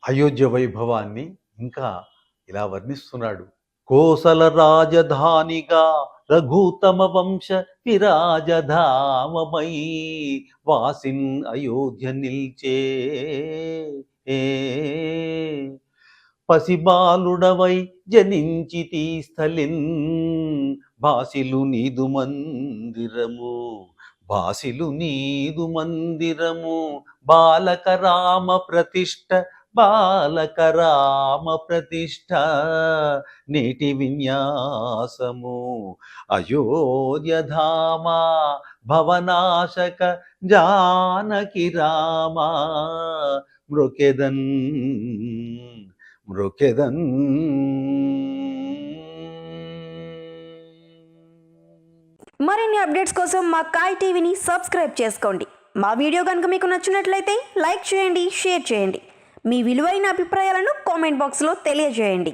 అయోధ్య వైభవాన్ని ఇంకా ఇలా వర్ణిస్తున్నాడు. కోసల రాజధానిగా రఘుతమ వంశ విరాజధామమై వాసిన్ అయోధ్య నిల్చే. పసిబాలుడవై జనించితి స్థలిన్ బాసిలు నీదు మందిరము, బాసిలు నీదు మందిరము, బాలక రామ ప్రతిష్ఠ, బాలక రామ ప్రతిష్ఠ, నేటి విన్యాసము అయోధ్యధామ, భవనాశక జానకి రామ, మృకెదన్ మృకెదన్. మరిన్ని అప్డేట్స్ కోసం మా కాయ్ టీవీని సబ్స్క్రైబ్ చేసుకోండి. మా వీడియో కనుక మీకు నచ్చినట్లయితే లైక్ చేయండి, షేర్ చేయండి. మీ విలువైన అభిప్రాయాలను కామెంట్ బాక్స్లో తెలియజేయండి.